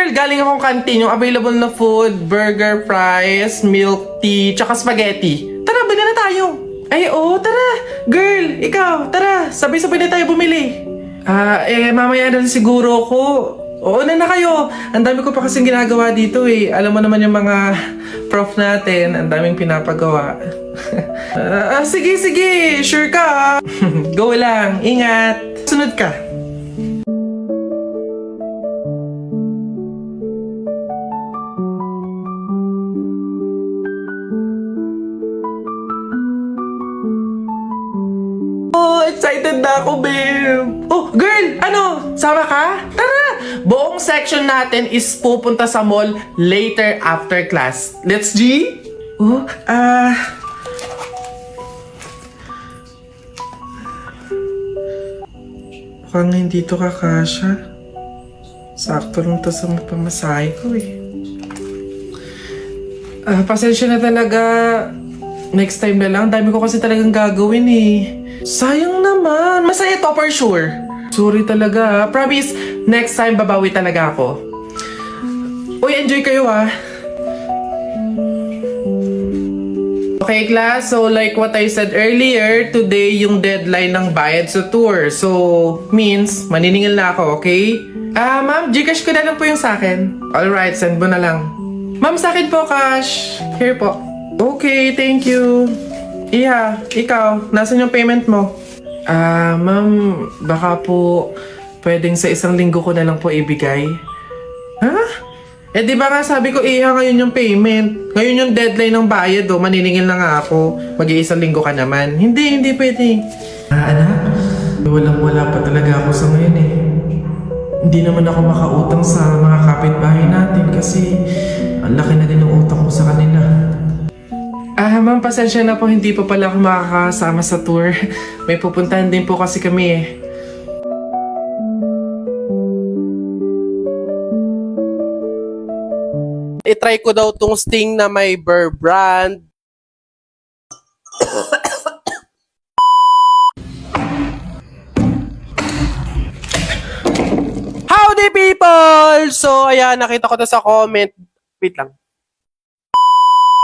girl, galing akong canteen. Yung available na food, burger, fries, milk tea, tsaka spaghetti. Tara, bili na tayo. Ay, oo, tara. Girl, ikaw, tara. Sabay-sabay na tayo bumili. Mamaya na siguro ako. Oo na kayo. Ang dami ko pa kasing ginagawa dito eh. Alam mo naman yung mga prof natin. Ang daming pinapagawa. Sige. Sure ka. Go lang. Ingat. Sunod ka. Excited na ako, babe. Oh, girl, ano? Sama ka? Tara! Buong section natin is pupunta sa mall later after class. Let's G? Oh, mukhang hindi to kakasya. Sakto lang to sa pamasahe ko eh. Pasensya na talaga. Next time na lang. Dami ko kasi talagang gagawin eh. Sayang naman. Masaya to for sure. Sorry talaga. Promise, next time babawi talaga ako. Uy, enjoy kayo ah. Okay class, so like what I said earlier, today yung deadline ng bayad sa tour. So, means, maniningil na ako, okay? Ma'am, Gcash ko na lang po yung sa akin. Alright, send mo na lang. Ma'am, sa akin po cash. Here po. Okay, thank you. Iha, ikaw, nasan yung payment mo? Ma'am, baka po pwedeng sa isang linggo ko na lang po ibigay. Ha? Eh di ba nga sabi ko, Iha, ngayon yung payment. Ngayon yung deadline ng bayad, oh. Maniningil na nga ako. Mag-iisang linggo ka naman. Hindi pwede. Anak, walang-wala pa talaga ako sa ngayon eh. Hindi naman ako makautang sa mga kapitbahay natin kasi ang laki na din ng utang ko sa kanila. Ma'am, pasensya na po, hindi po pala ako makakasama sa tour. May pupuntahan din po kasi kami eh. I-try ko daw tong Sting na may Burr brand. Howdy people! So, ayan, nakita ko to sa comment. Wait lang.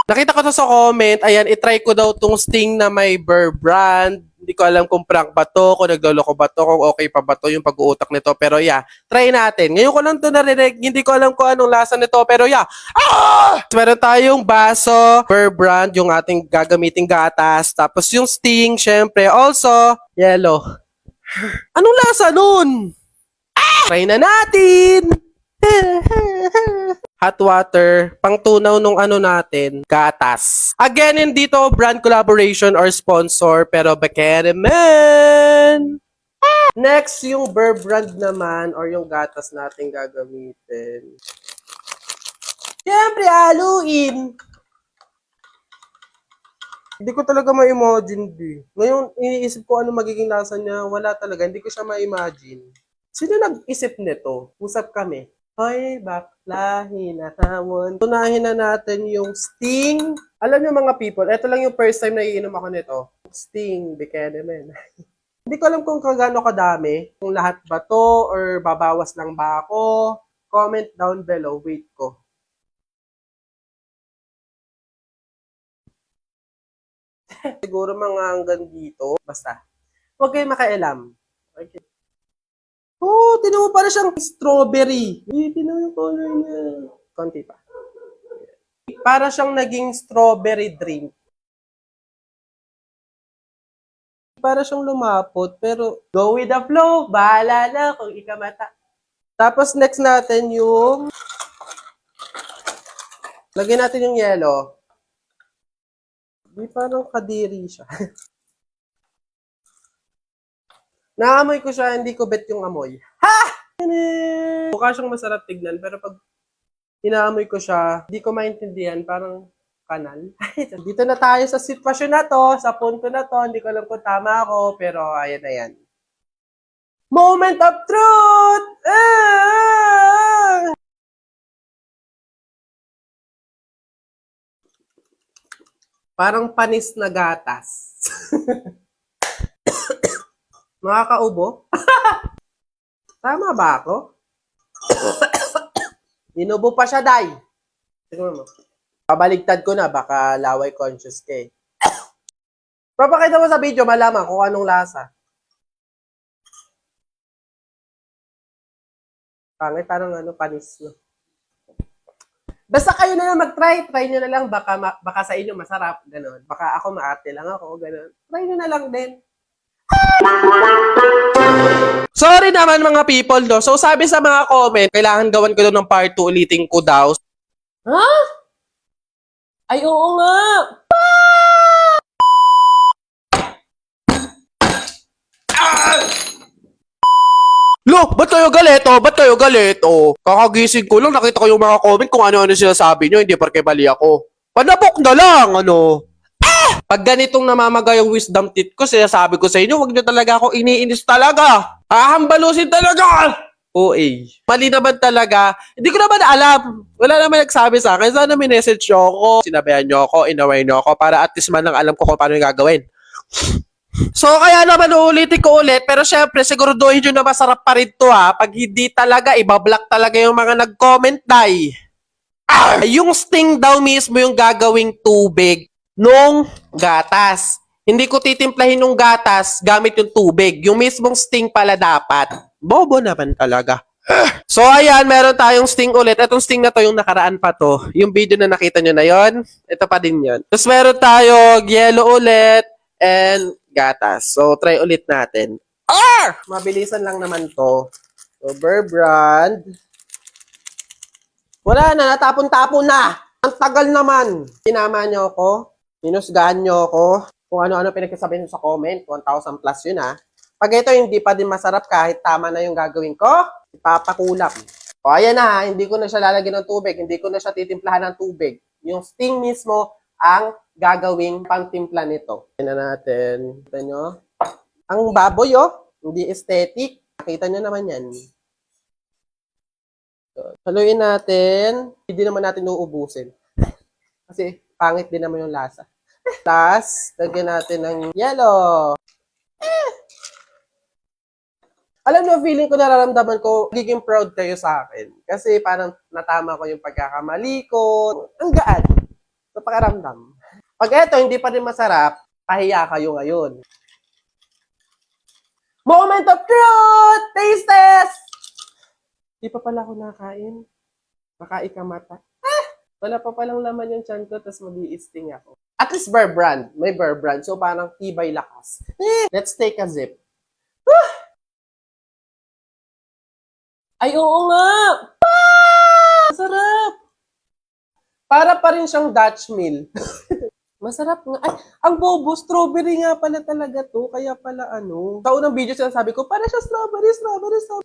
Nakita ko to sa comment, ayan, itry ko daw tong Sting na may Burr brand. Hindi ko alam kung prank ba to, kung nagloloko ba to, kung okay pa ba to yung pag-uutak nito. Pero yeah, try natin. Ngayon ko lang to narinig, hindi ko alam kung anong lasa nito. Pero yeah, meron tayong baso, Burr brand, yung ating gagamiting gatas. Tapos yung Sting, syempre, also, yellow. Anong lasa nun? Try na natin! Hot water, pangtunaw nung ano natin, gatas. Again, hindi to brand collaboration or sponsor, pero bakit naman? Next, yung Burr brand naman, or yung gatas natin gagamitin. Siyempre, haluin! Hindi ko talaga ma-imagine, di. Ngayon, iniisip ko ano magiging lasa niya. Wala talaga, hindi ko siya ma-imagine. Sino nag-isip nito? Usap kami. Hoy, bakla, hinahamon. Tunahin na natin yung Sting. Alam niyo mga people, ito lang yung first time na iinom ako nito. Sting, bigyan naman. Hindi ko alam kung kagano kadami. Kung lahat ba to or babawas lang ba ako. Comment down below. Wait ko. Siguro mga hanggang dito. Basta. Huwag kayong makailam. Okay. Oh, tinan mo para siyang strawberry. Tinan mo yung color niya. Konti pa. Para siyang naging strawberry drink. Para siyang lumapot, pero go with the flow. Bahala na kung ikamata. Tapos next natin yung lagyan natin yung yellow. Di parang kadiri siya. Naamoy ko siya, hindi ko bet yung amoy. Ha! Mukha siyang masarap tignan, pero pag inaamoy ko siya, hindi ko maintindihan, parang kanal. Dito na tayo sa sitwasyon na to, sa punto na to, hindi ko alam kung tama ako, pero ayan na yan. Moment of truth! Parang panis na gatas. Nakakaubo? Tama ba ako? Inubo pa siya, Day. Siguro mo. Pabaligtad ko na, baka laway conscious ka eh. Papakita mo sa video, malaman kung anong lasa. Pangit, parang panis, no? Basta kayo na lang mag-try. Try nyo na lang. Baka sa inyo masarap. Ganon. Baka ako maarte lang ako. Ganon. Try nyo na lang din. Sorry naman mga people, no? So sabi sa mga comment, kailangan gawan ko daw ng part 2, ulitin ko daw. Ha? Ay, oo nga. Lo, ba't kayo galit? Oh, ba't kayo galit? Oh, kakagising ko lang, nakita ko yung mga comment kung ano-ano sinasabi nyo, hindi porke mali ako. Panabok na lang, ano? Pag ganitong namamaga yung wisdom teeth ko, sinasabi ko sa inyo, huwag nyo talaga ako iniinis talaga. Hahambalusin talaga! OA. Mali naman talaga. Hindi ko naman alam. Wala naman nagsabi sa akin. Sana minessage nyo ako. Sinabihan nyo ako, inaway nyo ako para at least man lang alam ko kung paano yung gagawin. So, kaya naman uulitin ko ulit. Pero syempre, siguraduhin nyo na masarap pa rin to ha. Pag hindi talaga, ibablock talaga yung mga nag-comment, Day. Yung sting daw mismo yung gagawing tubig nung gatas. Hindi ko titimplahin yung gatas gamit yung tubig. Yung mismong sting pala dapat. Bobo naman talaga. So, ayan, meron tayong sting ulit. Itong sting na to, yung nakaraan pa to. Yung video na nakita nyo na yon, ito pa din yon. Tapos meron tayo yellow ulit and gatas. So, try ulit natin. Mabilisan lang naman to. So, Burr Brand. Wala na, natapon-tapon na. Ang tagal naman. Sinama nyo ako. Minusgahan nyo ako. Kung ano-ano pinagkasabi nyo sa comment. 1,000 plus yun ha. Pag ito hindi pa din masarap kahit tama na yung gagawin ko, ipapakulap. O ayan na ha, hindi ko na siya lalagyan ng tubig. Hindi ko na siya titimplahan ng tubig. Yung sting mismo ang gagawing pangtimpla nito. Tignan natin. Kita nyo? Ang baboy hindi aesthetic. Nakita nyo naman yan. Haluin natin. Hindi naman natin uubusin. Kasi pangit din naman yung lasa. Tapos, lagyan natin ng yellow. Alam nyo, feeling ko, nararamdaman ko, magiging proud kayo sa akin. Kasi parang natama ko yung pagkakamali ko. Ang gaan. Sa pakaramdam. Pag eto, hindi pa rin masarap, pahiya kayo ngayon. Moment of truth! Taste test! Di pa pala ako nakain. Baka ikamata. Wala pa palang laman yung chan ko, tapos mag-i-sting ako. At least Burr Brand. May Burr Brand. So parang tibay lakas. Let's take a sip. Ay, oo nga! Masarap! Para pa rin siyang Dutch Mill. Masarap nga. Ay, ang bobo, strawberry nga pala talaga to. Kaya pala Sa unang video sinasabi ko, para siya strawberry.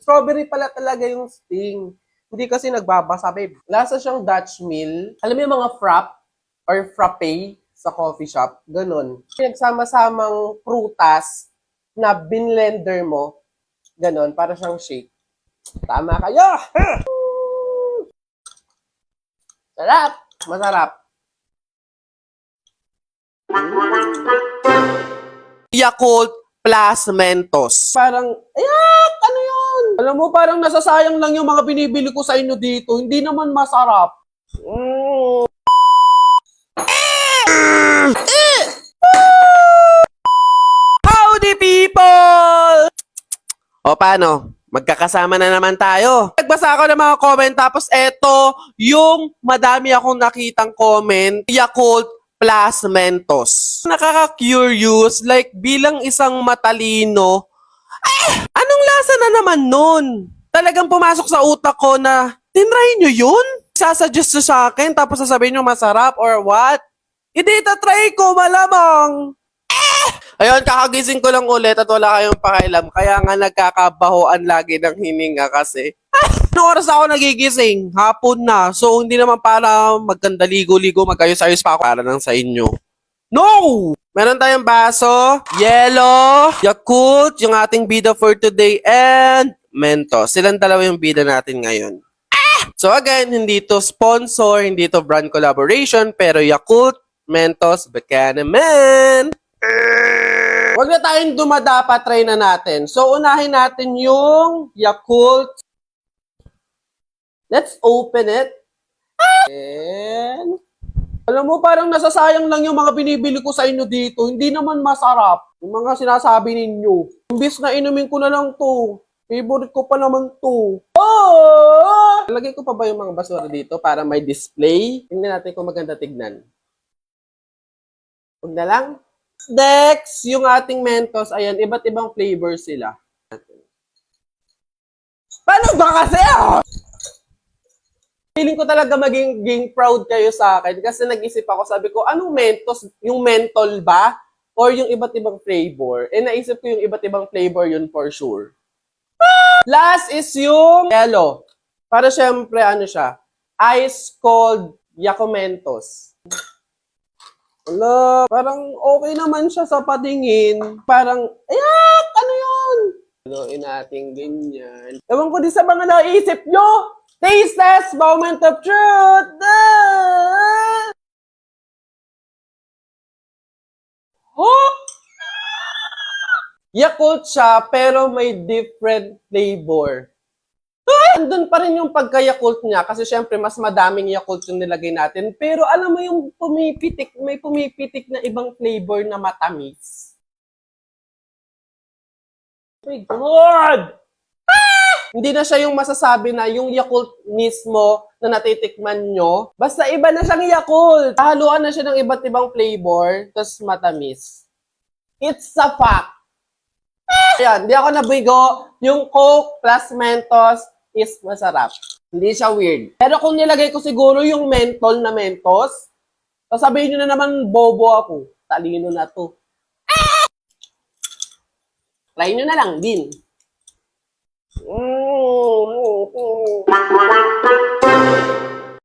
Strawberry pala talaga yung sting. Hindi kasi nagbabasa, babe. Lasa siyang Dutch Mill. Alam mo yung mga frap or frappe sa coffee shop? Ganon. Pinagsama-samang prutas na binlender mo. Ganon, para siyang shake. Tama kayo! Sarap! Masarap. Yakult plus Mentos. Parang, ayak! Ano yun? Alam mo, parang nasasayang lang yung mga binibili ko sa inyo dito. Hindi naman masarap. Howdy, people! O, paano? Magkakasama na naman tayo. Nagbasa ako ng mga comment, tapos eto, yung madami akong nakitang comment, Yakult plus Mentos. Nakaka-curious, like bilang isang matalino, anong lasa na naman nun? Talagang pumasok sa utak ko na, tinry nyo yun? Sasuggest nyo sa akin, tapos sasabihin nyo masarap or what? Hindi try ko, malamang. Ayun, kakagising ko lang ulit at wala kayong pakialam. Kaya nga nagkakabahoan lagi ng hininga kasi. Anong oras ako nagigising? Hapon na. So, hindi naman para maganda ligo-ligo, magayos-ayos pa ako para lang sa inyo. No! Meron tayong baso, yellow, Yakult, yung ating bida for today, and Mentos. Silang dalawa yung bida natin ngayon. So again, hindi to sponsor, hindi to brand collaboration, pero Yakult, Mentos, Buchanan. Huwag na tayong dumadapa, try na natin. So, unahin natin yung Yakult Let's open it. And, alam mo, parang nasasayang lang yung mga binibili ko sa inyo dito. Hindi naman masarap. Yung mga sinasabi ninyo. Imbis na inumin ko na lang to. Favorite ko pa naman to. Oh! Lagay ko pa ba yung mga basura dito para may display? Tingnan natin kung maganda tignan. Huwag na lang. Next, yung ating Mentos, ayan, iba't ibang flavors sila. Paano ba kasi? Feeling ko talaga maging proud kayo sa akin kasi nag-isip ako, sabi ko, anong Mentos? Yung mentol ba? Or yung iba't ibang flavor? Eh, naisip ko yung iba't ibang flavor yun for sure. Last is yung yellow. Para syempre, ano siya? Ice cold Yakumentos. Wala, parang okay naman siya sa patingin. Parang, ayak! Ano yun? Haluin natin ganyan. Ewan ko din sa mga naisip nyo. Tasteless moment of truth! Ah! Oh! Yakult siya, pero may different flavor. Andun pa rin yung pagka-Yakult niya kasi syempre mas madaming Yakult yung nilagay natin. Pero alam mo yung pumipitik, may pumipitik na ibang flavor na matamis. Oh my God! Hindi na siya yung masasabi na yung Yakult mismo na natitikman nyo. Basta iba na siyang Yakult. Haluan na siya ng iba't ibang flavor, tapos matamis. It's a fact. Ayan, hindi ako nabigo. Yung Coke plus Mentos is masarap. Hindi siya weird. Pero kung nilagay ko siguro yung mentol na Mentos, sasabihin nyo na naman bobo ako. Talino na to. Try nyo na lang din.